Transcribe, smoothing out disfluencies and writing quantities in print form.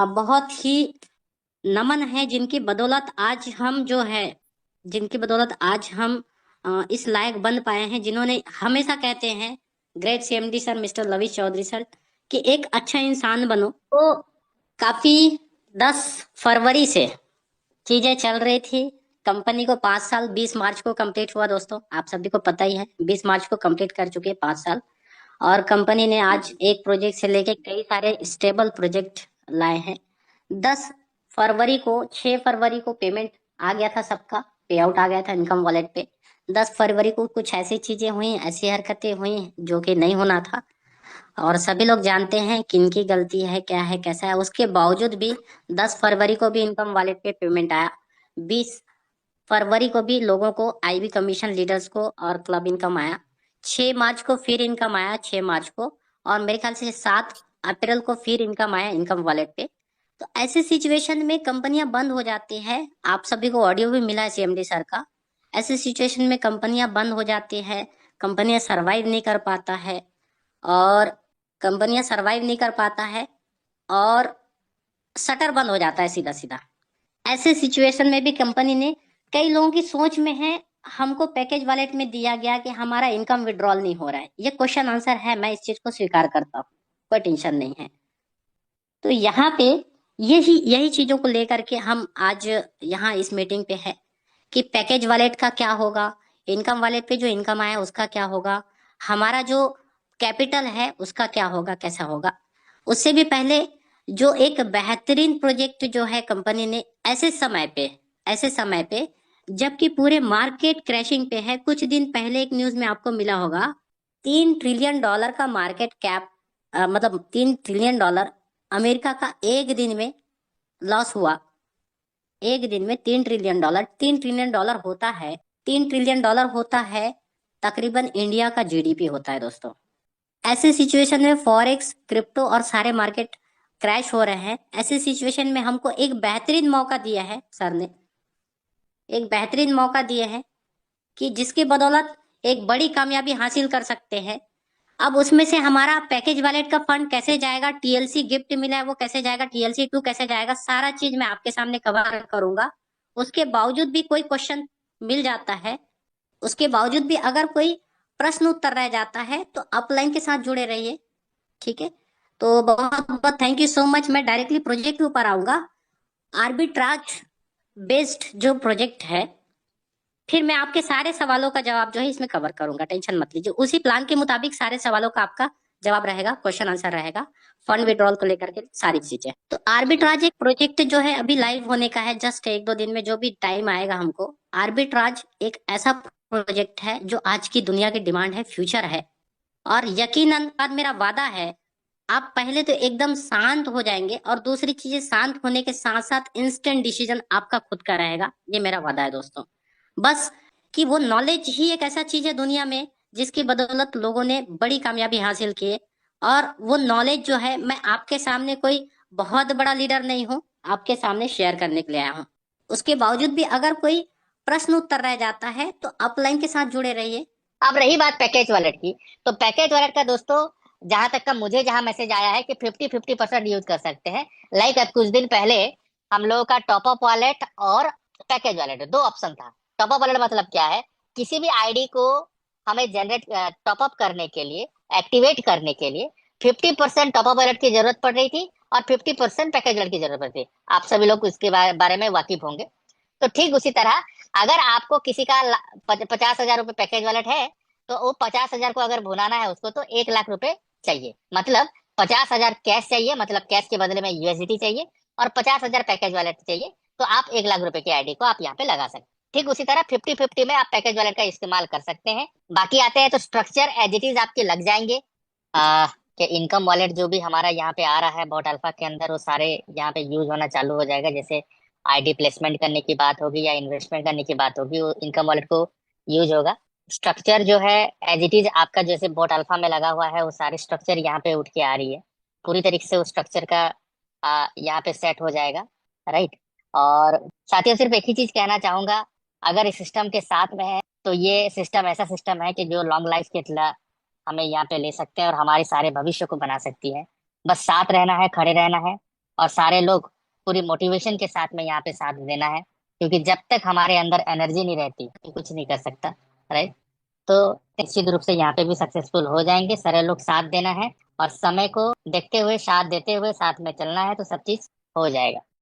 बहुत ही नमन है जिनकी बदौलत आज हम इस लायक बन पाए हैं, जिन्होंने हमेशा कहते हैं great CMD sir mister Lavish Chaudhary sir कि एक अच्छा इंसान बनो। तो काफी 10 फरवरी से चीजें चल रही थी। कंपनी को 5 साल 20 मार्च को कंप्लीट हुआ दोस्तों, आप सभी को पता ही है, 20 मार्च को कंप्लीट कर चुके हैं 5 साल। और कंपनी ने आज एक प्रोजेक्ट से लेके कई सारे स्टेबल प्रोजेक्ट लाए हैं। 10 फरवरी को 6 फरवरी को पेमेंट आ गया था, सबका पे आउट आ गया था इनकम वॉलेट पे। 10 फरवरी को कुछ ऐसी चीजें हुई, ऐसी हरकतें हुई जो कि नहीं होना था, और सभी लोग जानते हैं किनकी गलती है, क्या है, कैसा है। उसके बावजूद भी 10 फरवरी को भी इनकम वॉलेट पे पेमेंट आया। 20 फरवरी को भी लोगों को आईबी कमीशन लीडर्स को और क्लब इनकम आया। 6 मार्च को फिर इनकम आया, 6 मार्च को। और मेरे ख्याल से 7 अप्रैल को फिर इनकम आया इनकम वॉलेट पे। तो ऐसे सिचुएशन में कंपनियां बंद हो जाती है। आप सभी को ऑडियो भी मिला है सीएमडी सर का। ऐसे सिचुएशन में कंपनियां बंद हो जाती है, कंपनियां सरवाइव नहीं कर पाता है, और कंपनियां सरवाइव नहीं कर पाता है और शटर बंद हो जाता है सीधा सीधा। ऐसे सिचुएशन में भी कंपनी ने, कई लोगों की सोच में है हमको पैकेज वॉलेट में दिया गया कि हमारा इनकम विड्रॉल नहीं हो रहा है, ये क्वेश्चन आंसर है, मैं इस चीज को स्वीकार करता हूँ, कोई टेंशन नहीं है। तो यहाँ पे यही यही चीजों को लेकर के हम आज यहाँ इस मीटिंग पे है कि पैकेज वॉलेट का क्या होगा, इनकम वॉलेट पे जो इनकम आया उसका क्या होगा, हमारा जो कैपिटल है उसका क्या होगा, कैसा होगा। उससे भी पहले जो एक बेहतरीन प्रोजेक्ट जो है कंपनी ने ऐसे समय पे जबकि पूरे मार्केट क्रैशिंग पे है। कुछ दिन पहले एक न्यूज में आपको मिला होगा, $3 ट्रिलियन का मार्केट कैप, मतलब $3 ट्रिलियन अमेरिका का एक दिन में लॉस हुआ। एक दिन में $3 ट्रिलियन होता है, $3 ट्रिलियन होता है तकरीबन इंडिया का जीडीपी होता है दोस्तों। ऐसे सिचुएशन में फॉरेक्स, क्रिप्टो और सारे मार्केट क्रैश हो रहे हैं। ऐसे सिचुएशन में हमको एक बेहतरीन मौका दिया है सर ने, एक बेहतरीन मौका दिया है कि जिसकी बदौलत एक बड़ी कामयाबी हासिल कर सकते हैं। अब उसमें से हमारा पैकेज वॉलेट का फंड कैसे जाएगा, टीएलसी गिफ्ट मिला है वो कैसे जाएगा, TLC 2 कैसे जाएगा, सारा चीज मैं आपके सामने कवर करूंगा। उसके बावजूद भी कोई क्वेश्चन मिल जाता है, उसके बावजूद भी अगर कोई प्रश्न उत्तर रह जाता है तो अपलाइन के साथ जुड़े रहिए, ठीक है। तो बहुत बहुत थैंक यू सो मच। मैं डायरेक्टली प्रोजेक्ट के ऊपर आऊंगा। आर्बिट्राज बेस्ड जो प्रोजेक्ट है, फिर मैं आपके सारे सवालों का जवाब जो है इसमें कवर करूंगा, टेंशन मत लीजिए। उसी प्लान के मुताबिक सारे सवालों का आपका जवाब रहेगा, क्वेश्चन आंसर रहेगा, फंड विड्रॉल को लेकर के सारी चीजें। तो आर्बिट्राज एक प्रोजेक्ट जो है अभी लाइव होने का है, जस्ट 1-2 दिन में जो भी टाइम आएगा हमको। आर्बिट्राज एक ऐसा प्रोजेक्ट है जो आज की दुनिया की डिमांड है, फ्यूचर है। और यकीनन बाद मेरा वादा है, आप पहले तो एकदम शांत हो जाएंगे और दूसरी चीजें शांत होने के साथ साथ इंस्टेंट डिसीजन आपका खुद का रहेगा, ये मेरा वादा है दोस्तों। बस कि वो नॉलेज ही एक ऐसा चीज है दुनिया में जिसकी बदौलत लोगों ने बड़ी कामयाबी हासिल की है। और वो नॉलेज जो है, मैं आपके सामने कोई बहुत बड़ा लीडर नहीं हूँ, आपके सामने शेयर करने के लिए आया हूँ। उसके बावजूद भी अगर कोई प्रश्न उत्तर रह जाता है तो अपलाइन के साथ जुड़े रहिए। अब रही बात पैकेज वॉलेट की, तो पैकेज वॉलेट का दोस्तों, जहां तक का मुझे जहां मैसेज आया है कि 50-50% यूज कर सकते हैं। लाइक अब कुछ दिन पहले हम लोगों का टॉपअप वॉलेट और पैकेज वॉलेट दो ऑप्शन था। टॉपअप वॉलेट मतलब क्या है? किसी भी आईडी को हमें जनरेट टॉपअप करने के लिए, एक्टिवेट करने के लिए 50% टॉपअप वॉलेट की जरूरत पड़ रही थी और 50% पैकेज वॉलेट की जरूरत पड़ती थी। आप सभी लोग इसके बारे में वाकिफ होंगे। तो ठीक उसी तरह अगर आपको किसी का 50,000 रुपये पैकेज वॉलेट है, तो वो 50,000 को अगर भुनाना है उसको, तो 1 लाख रुपए चाहिए। मतलब 50,000 कैश चाहिए, मतलब कैश के बदले में यूएसडीटी चाहिए, और 50,000 पैकेज वॉलेट चाहिए। तो आप 1 लाख रुपए की आईडी को आप यहाँ पे लगा सकते हैं। ठीक उसी तरह 50-50 में आप पैकेज वॉलेट का इस्तेमाल कर सकते हैं। बाकी आते हैं तो स्ट्रक्चर एज इट इज आपके लग जाएंगे। कि इनकम वॉलेट जो भी हमारा यहाँ पे आ रहा है बॉट अल्फा के अंदर, वो सारे यहाँ पे यूज होना चालू हो जाएगा। जैसे आईडी प्लेसमेंट करने की बात होगी या इन्वेस्टमेंट करने की बात होगी, वो इनकम वॉलेट को यूज होगा। स्ट्रक्चर जो है एज इट इज आपका जैसे बोट अल्फा में लगा हुआ है, वो सारे स्ट्रक्चर यहाँ पे उठ के आ रही है। पूरी तरीके से उस स्ट्रक्चर का यहाँ पे सेट हो जाएगा। राइट। और साथियों, सिर्फ एक ही चीज कहना चाहूंगा, अगर इस सिस्टम के साथ में है तो ये सिस्टम ऐसा सिस्टम है कि जो लॉन्ग लाइफ के हमें यहाँ पे ले सकते हैं और हमारे सारे भविष्य को बना सकती है। बस साथ रहना है, खड़े रहना है, और सारे लोग पूरी मोटिवेशन के साथ में यहाँ पे साथ देना है, क्योंकि जब तक हमारे अंदर एनर्जी नहीं रहती तो कुछ नहीं कर सकता। राइट। तो निश्चित रूप से यहाँ पे भी सक्सेसफुल हो जाएंगे। सारे लोग साथ देना है और समय को देखते हुए, साथ देते हुए, साथ में चलना है, तो सब चीज हो जाएगा।